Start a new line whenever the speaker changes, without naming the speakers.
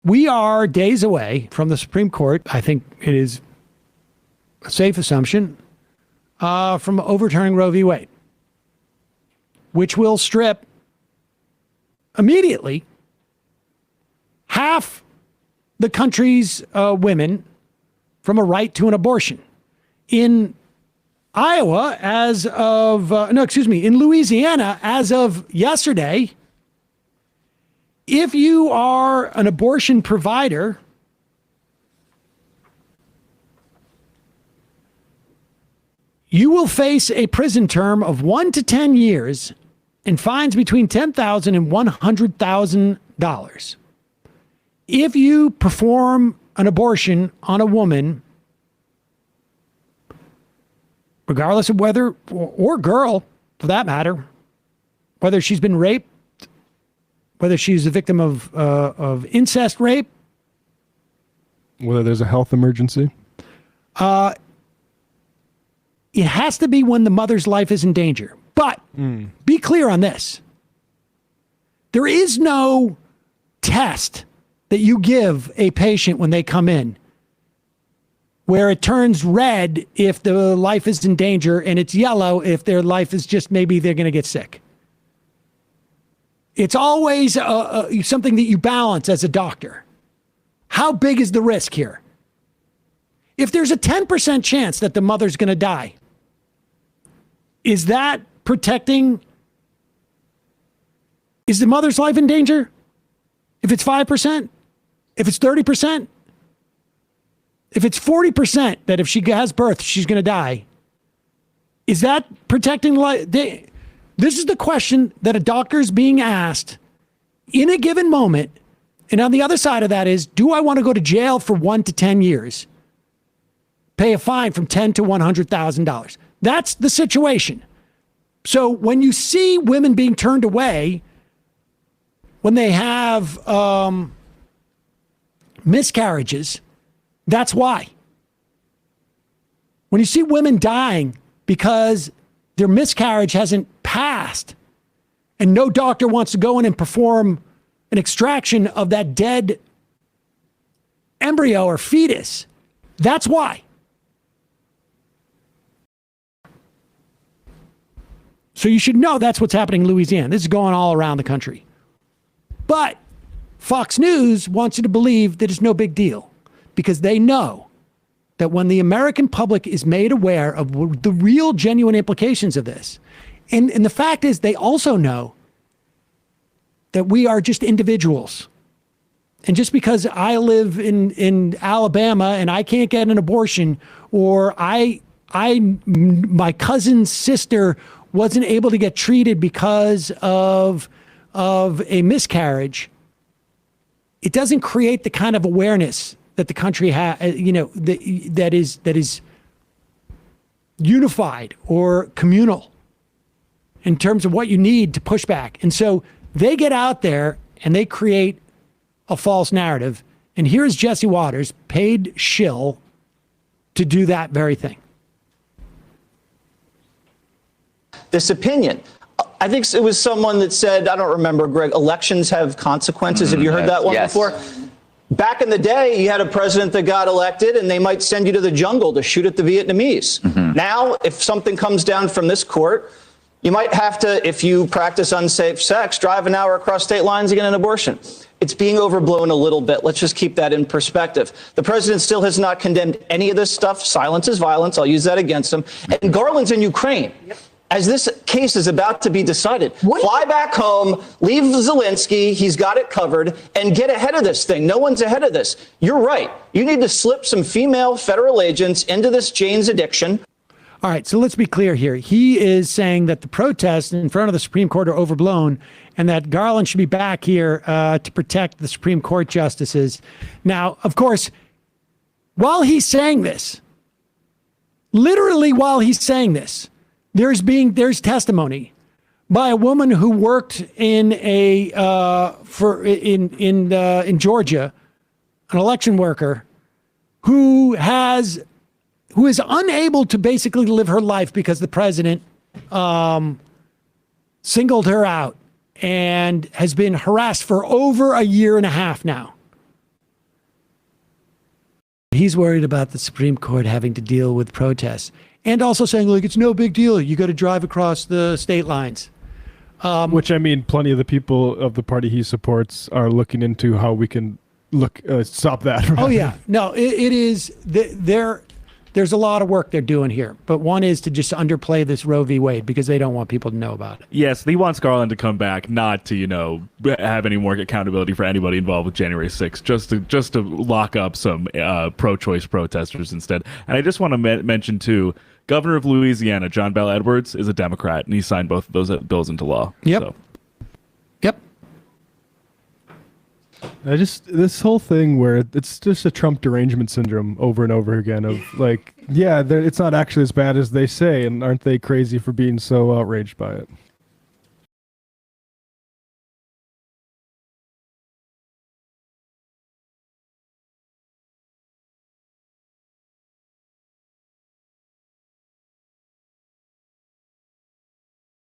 We are days away from the Supreme Court. I think it is a safe assumption from overturning Roe v. Wade, which will strip immediately half the country's women from a right to an abortion. In Iowa, in Louisiana, as of yesterday, if you are an abortion provider, you will face a prison term of 1 to 10 years and fines between $10,000 and $100,000. If you perform an abortion on a woman, regardless of whether, or girl for that matter, whether she's been raped, whether she's a victim of incest rape,
whether there's a health emergency,
it has to be when the mother's life is in danger. But be clear on this. There is no test that you give a patient when they come in where it turns red if the life is in danger and it's yellow if their life is just maybe they're going to get sick. It's always something that you balance as a doctor. How big is the risk here? If there's a 10% chance that the mother's going to die, is that protecting? Is the mother's life in danger? If it's 5%? If it's 30%? If it's 40% that if she has birth, she's going to die, is that protecting life? This is the question that a doctor is being asked in a given moment. And on the other side of that is, do I want to go to jail for 1 to 10 years? Pay a fine from $10,000 to $100,000. That's the situation. So when you see women being turned away, when they have miscarriages, that's why. When you see women dying because their miscarriage hasn't passed and no doctor wants to go in and perform an extraction of that dead embryo or fetus, that's why. So you should know that's what's happening in Louisiana. This is going all around the country. But Fox News wants you to believe that it's no big deal because they know that when the American public is made aware of the real, genuine implications of this, and the fact is they also know that we are just individuals. And just because I live in Alabama and I can't get an abortion, or my cousin's sister wasn't able to get treated because of a miscarriage, it doesn't create the kind of awareness that the country has, that is unified or communal in terms of what you need to push back. And so they get out there and they create a false narrative. And here's Jesse Waters, paid shill to do that very thing.
This opinion. I think it was someone that said, I don't remember, Greg, elections have consequences. Have you heard that one before? Back in the day, you had a president that got elected and they might send you to the jungle to shoot at the Vietnamese. Now, if something comes down from this court, you might have to, if you practice unsafe sex, drive an hour across state lines to get an abortion. It's being overblown a little bit. Let's just keep that in perspective. The president still has not condemned any of this stuff. Silence is violence. I'll use that against him. And Garland's in Ukraine. As this case is about to be decided, fly back home, leave Zelensky, he's got it covered, and get ahead of this thing. No one's ahead of this. You're right. You need to slip some female federal agents into this Jane's addiction.
All right, so let's be clear here. He is saying that the protests in front of the Supreme Court are overblown and that Garland should be back here to protect the Supreme Court justices. Now, of course, while he's saying this, literally while he's saying this, there's testimony by a woman who worked in Georgia, an election worker who is unable to basically live her life because the president singled her out and has been harassed for over a year and a half now he's worried about the Supreme Court having to deal with protests, and also saying, like, it's no big deal. You got to drive across the state lines.
Which, I mean, plenty of the people of the party he supports are looking into how we can stop that.
Oh, yeah. No, it is. There's a lot of work they're doing here. But one is to just underplay this Roe v. Wade because they don't want people to know about it.
Yes, he wants Garland to come back, not to, have any more accountability for anybody involved with January 6th, just to lock up some pro-choice protesters instead. And I just want to mention, too, Governor of Louisiana, John Bel Edwards, is a Democrat, and he signed both of those bills into law.
Yep.
So.
Yep.
This whole thing where it's just a Trump derangement syndrome over and over again of like, yeah, it's not actually as bad as they say, and aren't they crazy for being so outraged by it?